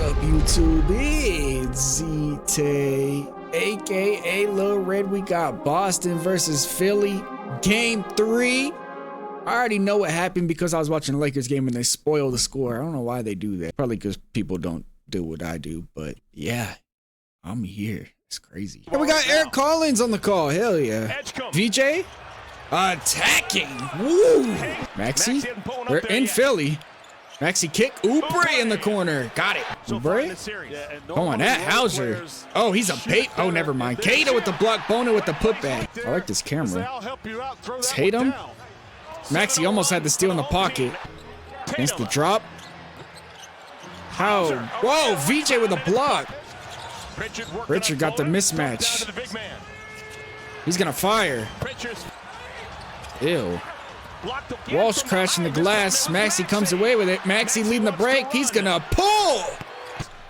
up, YouTube? It's ZTAY, aka Lil Red. We got Boston versus Philly, Game 3. I already know what happened because I was watching the Lakers game and they spoiled the score. I don't know why they do that. Probably because people don't do what I do, but yeah, I'm here. It's crazy. And we got Eric Collins on the call. Hell yeah. VJ attacking. Woo. Maxi, they're in Philly. Maxi kick. Oubre in the corner. Got it. Oubre. Come on, that Hauser. Oh, he's a bait. Oh, never mind. Cato with the block. Bona with the putback. I like this camera. Tatum. Maxi almost had the steal in the pocket. Against the drop. How? Whoa, VJ with a block. Richard got the mismatch. He's gonna fire. Ew. Walsh crashing the glass. Maxi comes away with it. Maxi leading the break. He's gonna pull.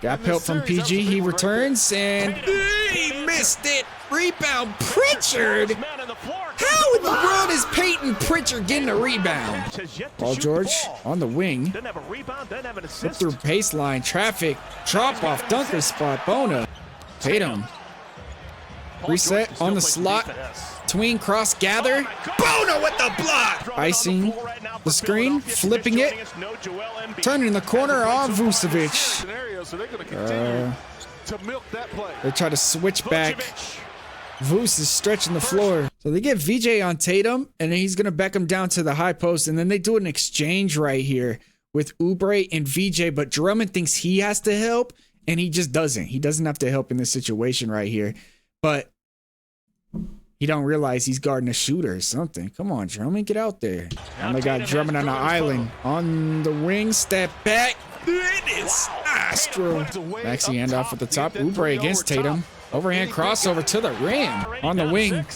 Got help from PG. He returns and he missed it. Rebound, Pritchard. How in the world is Peyton Pritchard getting a rebound? Paul George on the wing. Flip through baseline. Traffic. Drop off dunker spot. Bona. Tatum. Reset on the slot. Tween cross gather. Bona with the block. Icing the screen. Flipping it. Turning in the corner on Vucevic. They try to switch back. Vuce is stretching the floor. So they get VJ on Tatum, and then he's going to back him down to the high post, and then they do an exchange right here with Oubre and VJ, but Drummond thinks he has to help, and he just doesn't. He doesn't have to help in this situation right here, but he don't realize he's guarding a shooter or something. Come on, Drummond, get out there. And they got Drummond on the island. On the wing, step back. It is Astro. Maxi handoff at the top. Oubre against Tatum. Overhand crossover to the rim. On the wing.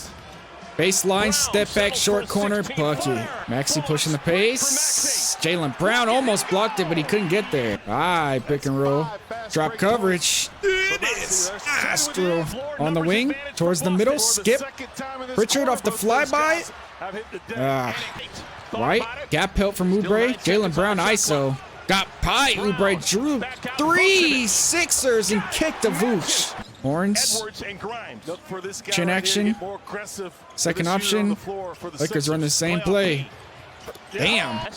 Baseline, step back, short corner, bucket. Maxi pushing the pace. Jaylen Brown almost blocked it, but he couldn't get there. Pick and roll. Drop coverage. It is Astro. On the wing, towards the middle, skip. Pritchard off the flyby. Right, gap help from Oubre. Jaylen Brown ISO. Got pie. Oubre drew 3 Sixers and kicked the Vooch. Horns. Chin action. Second option. Lakers run the same play. Damn.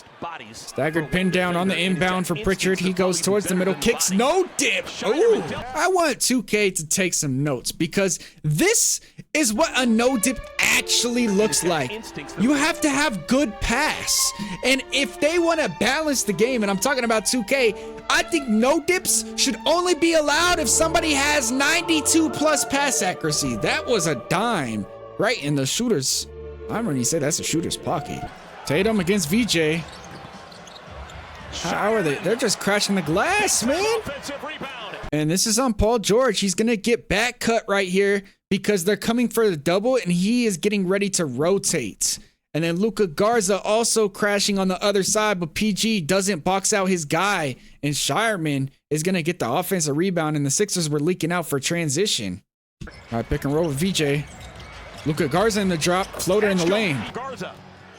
Staggered pin down on the inbound for Pritchard. He goes towards the middle. Kicks no dip. Ooh. I want 2K to take some notes because this is what a no dip actually looks like. You have to have good pass. And if they want to balance the game, and I'm talking about 2K, I think no dips should only be allowed if somebody has 92 plus pass accuracy. That was a dime right in the shooter's. I'm going to say that's a shooter's pocket. Tatum against VJ. How are they? They're just crashing the glass, man. And this is on Paul George. He's going to get back cut right here because they're coming for the double and he is getting ready to rotate. And then Luka Garza also crashing on the other side, but PG doesn't box out his guy. And Shireman is going to get the offensive rebound and the Sixers were leaking out for transition. All right, pick and roll with VJ. Luka Garza in the drop, floater in the lane.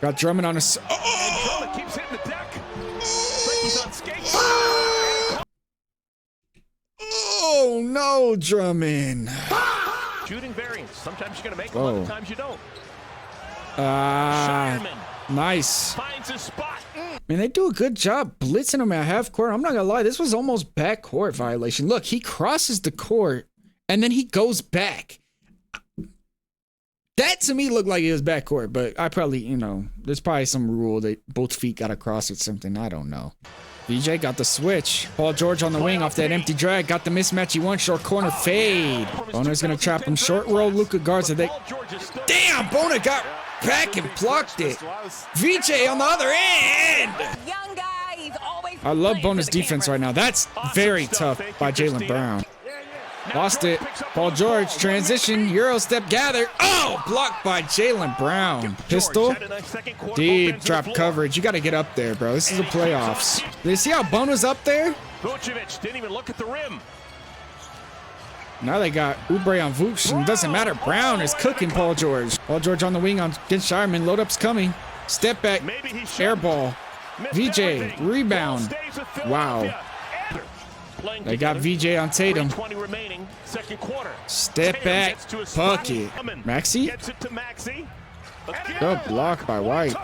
Got Drummond on a... Oh! Keeps hitting the deck. He's on skates. Oh, no, Drummond. Shooting variance. Sometimes you're going to make them, other times you don't. Nice. Finds his spot. Man, they do a good job blitzing him at half court. I'm not going to lie. This was almost back court violation. Look, he crosses the court, and then he goes back. That to me looked like it was backcourt, but I probably, there's probably some rule that both feet got to cross or something. I don't know. VJ got the switch. Paul George on the wing off that empty drag. Got the mismatch he wants. Short corner fade. Bona's going to trap him. Short roll. Luka Garza. Damn, Bona got back and blocked it. VJ on the other end. I love Bona's defense right now. That's very tough by Jaylen Brown. Lost it. Paul George, transition, Euro step, gather. Oh, blocked by Jaylen Brown. Pistol. Deep drop coverage. You got to get up there, bro. This is the playoffs. Did you see how Bona's up there? Vucevic didn't even look at the rim. Now they got Oubre on Vooch, and it doesn't matter. Brown is cooking Paul George. Paul George on the wing against Shireman. Load up's coming. Step back. Air ball. VJ. Rebound. Wow. playing They got VJ on Tatum. 20 remaining, second quarter. Step Tatum back, gets to his spot. bucket. Drummond Maxey? gets it to Maxey. Good block by White.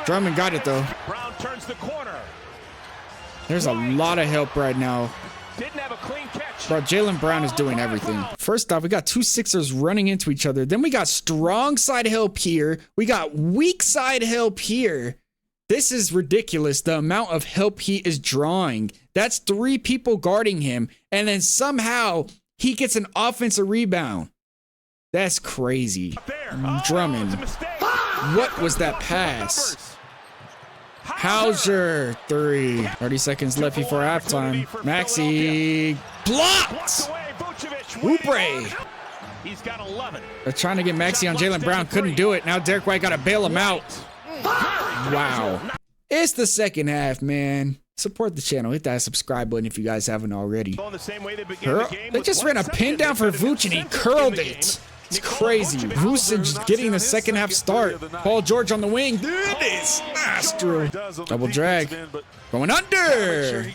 Drummond got it though. Brown turns the corner. There's a lot of help right now. Didn't have a clean catch. Bro, Jaylen Brown is doing everything. First off, we got two Sixers running into each other. Then we got strong side help here. We got weak side help here. This is ridiculous, the amount of help he is drawing. That's 3 people guarding him, and then somehow he gets an offensive rebound. That's crazy. Drummond. What was that pass? Hauser, 3. 30 seconds left before halftime. Maxey blocked. Oubre. He's got 11. They're trying to get Maxey on Jaylen Brown. Couldn't do it. Now Derek White got to bail him out. Wow. It's the second half, man. Support the channel. Hit that subscribe button if you guys haven't already. They just ran a pin down for Vooch and he curled it. It's crazy. Vucevic getting the second half start. Paul George on the wing. There it is. Astro. Double drag. Going under.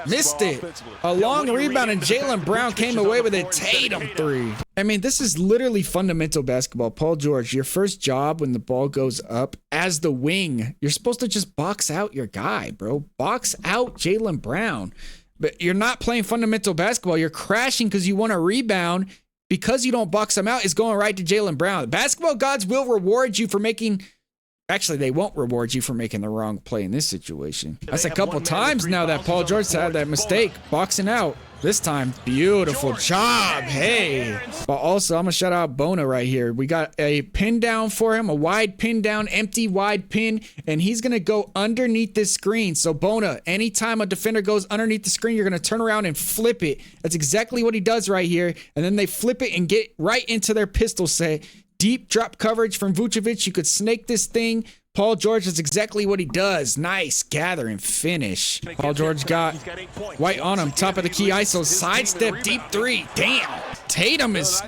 Missed it. A long rebound and Jaylen Brown came away with a Tatum 3. I mean, this is literally fundamental basketball. Paul George, your first job when the ball goes up as the wing, you're supposed to just box out your guy, bro. Box out Jaylen Brown. But you're not playing fundamental basketball. You're crashing because you want a rebound. Because you don't box him out, is going right to Jaylen Brown. The basketball gods will reward you for making... Actually, they won't reward you for making the wrong play in this situation. That's a couple times now that Paul George had that mistake. Boxing out. This time, beautiful job. Hey. But also, I'm going to shout out Bona right here. We got a pin down for him, a wide pin down, empty wide pin, and he's going to go underneath this screen. So Bona, anytime a defender goes underneath the screen, you're going to turn around and flip it. That's exactly what he does right here. And then they flip it and get right into their pistol set. Deep drop coverage from Vucevic. You could snake this thing. Paul George is exactly what he does. Nice gather and finish. Paul George got White on him. Top of the key ISO. Sidestep deep 3. Damn. Tatum is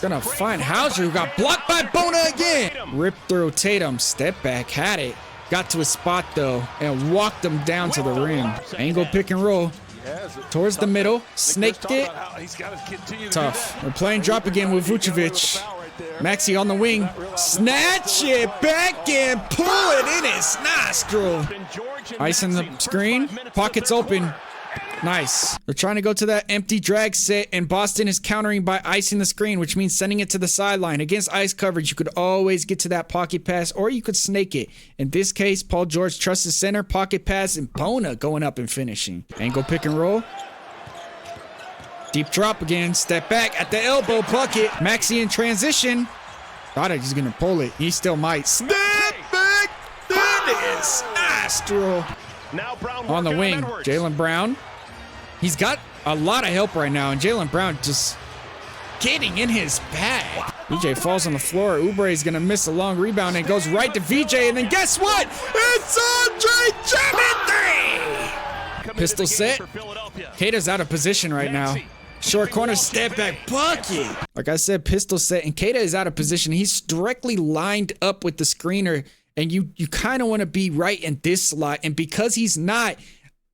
gonna find Hauser, who got blocked by Bona again. Rip through Tatum. Step back. Had it. Got to his spot though and walked him down to the rim. Angle pick and roll. Towards the middle. Snaked it. Tough. We're playing drop again with Vucevic. Maxey on the wing. Snatch it back and pull it in his nostril. Ice in the screen. Pockets open. Nice. They're trying to go to that empty drag set, and Boston is countering by icing the screen, which means sending it to the sideline. Against ice coverage, you could always get to that pocket pass, or you could snake it. In this case, Paul George trusts his center, pocket pass, and Bona going up and finishing. Angle pick and roll. Deep drop again. Step back at the elbow bucket. Maxey in transition. Thought he's going to pull it. He still might. Step back. There it is. Astro. Now Brown On the wing. Jaylen Brown. He's got a lot of help right now, and Jaylen Brown just getting in his bag. VJ falls on the floor. Oubre is going to miss a long rebound and goes right to VJ, and then guess what? It's Andre Drummond 3! Pistol set. Kata's out of position right now. Short corner, step back, bucket. Like I said, pistol set, and Kata is out of position. He's directly lined up with the screener, and you kind of want to be right in this slot. And because he's not,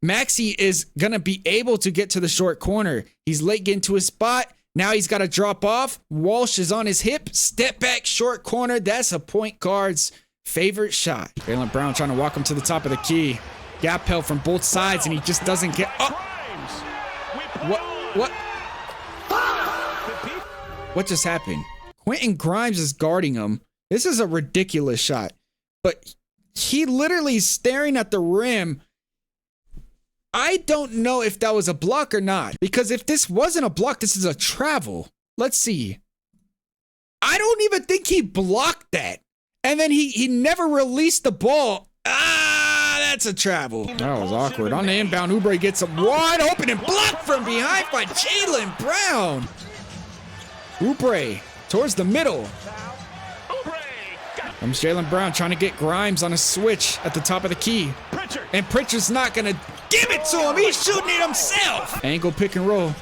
Maxey is going to be able to get to the short corner. He's late getting to his spot. Now he's got to drop off. Walsh is on his hip. Step back, short corner. That's a point guard's favorite shot. Jaylen Brown trying to walk him to the top of the key. Gap help from both sides, and he just doesn't get up. What just happened? Quentin Grimes is guarding him. This is a ridiculous shot. But he literally is staring at the rim. I don't know if that was a block or not. Because if this wasn't a block, this is a travel. Let's see. I don't even think he blocked that. And then he never released the ball. That's a travel. That was awkward. On the inbound, Oubre gets him wide open and blocked from behind by Jaylen Brown. Oubre towards the middle. Comes Jaylen Brown trying to get Grimes on a switch at the top of the key. And Pritchard's not going to give it to him. He's shooting it himself. Angle pick and roll.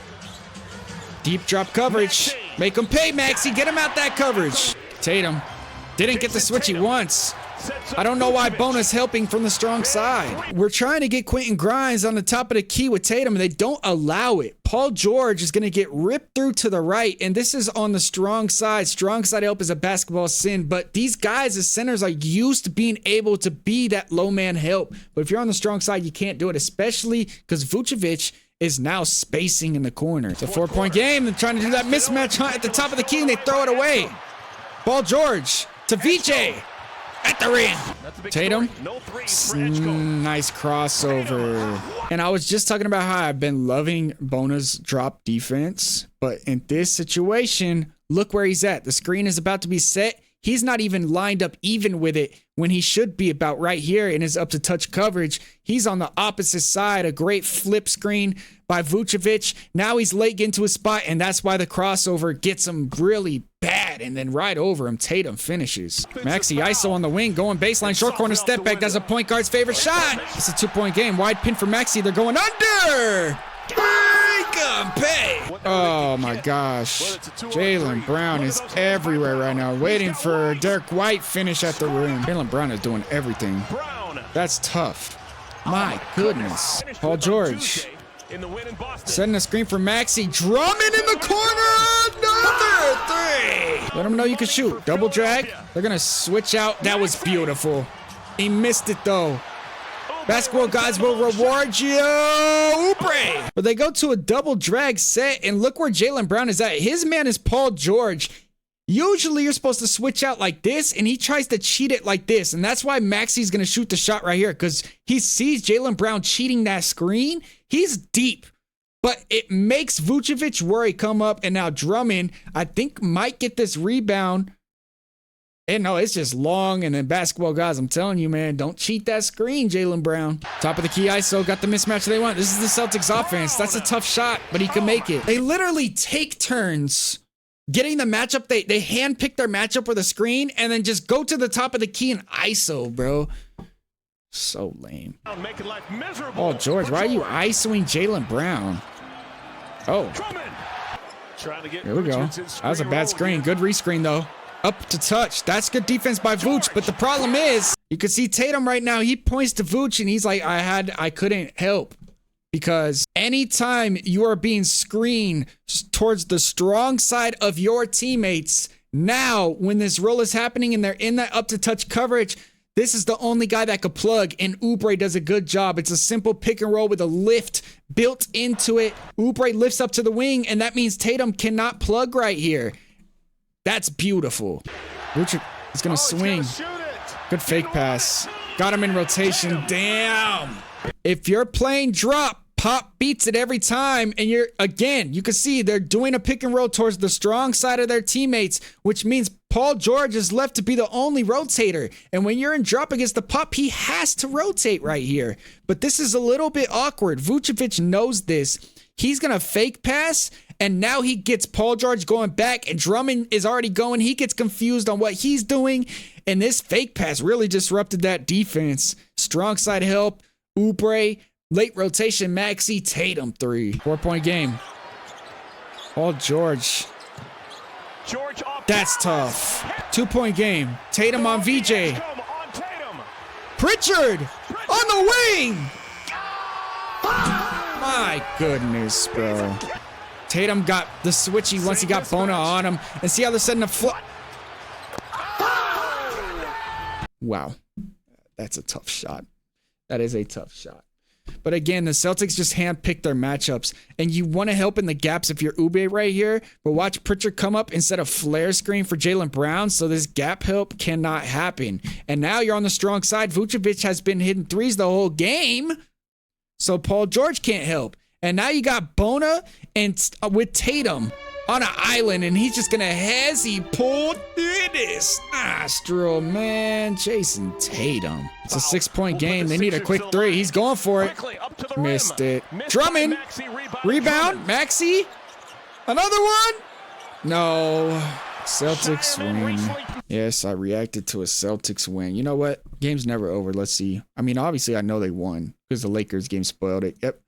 Deep drop coverage. Make him pay, Maxey. Get him out that coverage. Tatum didn't get the switch he wants. I don't know why Bona's helping from the strong side. We're trying to get Quentin Grimes on the top of the key with Tatum, and they don't allow it. Paul George is going to get ripped through to the right, and this is on the strong side. Strong side help is a basketball sin, but these guys as centers are used to being able to be that low man help. But if you're on the strong side, you can't do it, especially because Vucevic is now spacing in the corner. It's a 4-point game. They're trying to do that mismatch at the top of the key, and they throw it away. Paul George to VJ at the rim. Tatum, nice crossover. And I was just talking about how I've been loving Bona's drop defense, but in this situation, look where he's at. The screen is about to be set. He's not even lined up even with it when he should be about right here in his up to touch coverage. He's on the opposite side. A great flip screen by Vucevic. Now he's late getting to his spot, and that's why the crossover gets him really bad. And then right over him, Tatum finishes. Maxey ISO on the wing, going baseline, short corner step back. That's a point guard's favorite shot. It's a 2-point game. Wide pin for Maxey. They're going under. Oh my gosh. Jaylen Brown is everywhere right now, waiting for Derek White finish at the rim. Jaylen Brown is doing everything. That's tough. My goodness. Paul George setting a screen for Maxey. Drummond in the corner. Another three. Let him know you can shoot. Double drag. They're going to switch out. That was beautiful. He missed it though. Basketball gods will reward you, Oubre. But they go to a double drag set, and look where Jaylen Brown is at. His man is Paul George. Usually you're supposed to switch out like this, and he tries to cheat it like this. And that's why Maxey's going to shoot the shot right here, because he sees Jaylen Brown cheating that screen. He's deep, but it makes Vucevic worry come up, and now Drummond, I think, might get this rebound. And no, it's just long, and then basketball guys, I'm telling you, man, don't cheat that screen, Jaylen Brown. Top of the key ISO, got the mismatch they want. This is the Celtics offense. That's a tough shot, but he can make it. They literally take turns getting the matchup. They handpick their matchup with a screen and then just go to the top of the key and ISO, bro. So lame. Oh, George, why are you ISOing Jaylen Brown? Oh. Here we go. That was a bad screen. Good rescreen, though. Up to touch. That's good defense by Vooch, but the problem is, you can see Tatum right now, he points to Vooch and he's like, I couldn't help. Because anytime you are being screened towards the strong side of your teammates, now when this roll is happening and they're in that up to touch coverage, this is the only guy that could plug, and Oubre does a good job. It's a simple pick and roll with a lift built into it. Oubre lifts up to the wing, and that means Tatum cannot plug right here. That's beautiful. Richard is going to swing. Good fake pass. Got him in rotation. Damn. If you're playing drop, Pop beats it every time. And you can see they're doing a pick and roll towards the strong side of their teammates, which means Paul George is left to be the only rotator. And when you're in drop against the Pop, he has to rotate right here. But this is a little bit awkward. Vucevic knows this. He's going to fake pass, and now he gets Paul George going back, and Drummond is already going. He gets confused on what he's doing, and this fake pass really disrupted that defense. Strong side help, Oubre, late rotation, Maxey, Tatum 3. 4-point game. Paul George. That's tough. 2-point game. Tatum on VJ. Pritchard on the wing. My goodness, bro. Tatum got the switchy once he got Bona on him. And see how they're setting a flip. Wow. That's a tough shot. That is a tough shot. But again, the Celtics just handpicked their matchups. And you want to help in the gaps if you're Oubre right here. But watch Pritchard come up instead of flare screen for Jaylen Brown. So this gap help cannot happen. And now you're on the strong side. Vucevic has been hitting threes the whole game. So Paul George can't help. And now you got Bona and with Tatum on an island, and he's just gonna he pulled this. Astro, man. Jayson Tatum. It's a 6-point game. They need a quick three. He's going for it. Missed it. Drummond. Rebound. Maxey. Another one. No. Celtics win. Yes, I reacted to a Celtics win. You know what? Game's never over. Let's see. I mean, obviously, I know they won because the Lakers game spoiled it. Yep.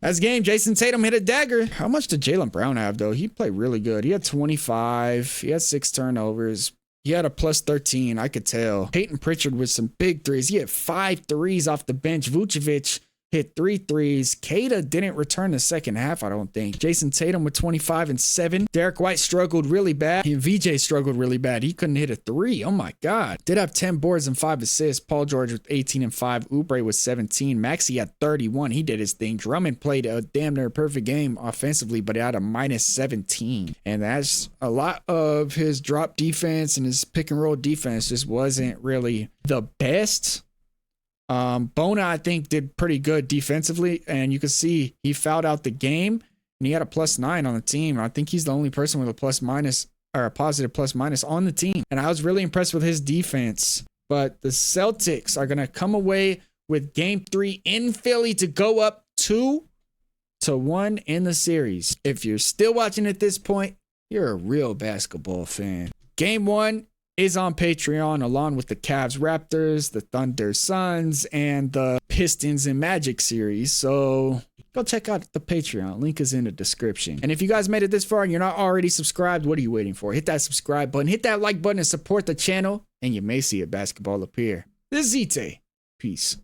That's game. Jayson Tatum hit a dagger. How much did Jaylen Brown have, though? He played really good. He had 25. He had 6 turnovers. He had a plus 13. I could tell. Peyton Pritchard with some big threes. He had 5 threes off the bench. Vucevic hit 3 threes. Kata didn't return the second half, I don't think. Jayson Tatum with 25 and 7. Derek White struggled really bad. And VJ struggled really bad. He couldn't hit a 3. Oh my God. Did have 10 boards and 5 assists. Paul George with 18 and 5. Oubre with 17. Maxey had 31. He did his thing. Drummond played a damn near perfect game offensively, but he had a minus 17. And that's a lot of his drop defense and his pick and roll defense just wasn't really the best. Bona, I think, did pretty good defensively, and you can see he fouled out the game, and he had a plus 9 on the team. I think he's the only person with a plus minus or a positive plus minus on the team, and I was really impressed with his defense. But the Celtics are going to come away with game 3 in Philly to go up 2-1 in the series. If you're still watching at this point, you're a real basketball fan. Game 1 is on Patreon along with the Cavs Raptors, the Thunder Suns, and the Pistons and Magic series. So go check out the Patreon. Link is in the description. And if you guys made it this far and you're not already subscribed, what are you waiting for? Hit that subscribe button, hit that like button and support the channel, and you may see a basketball appear. This is ZTAY. Peace.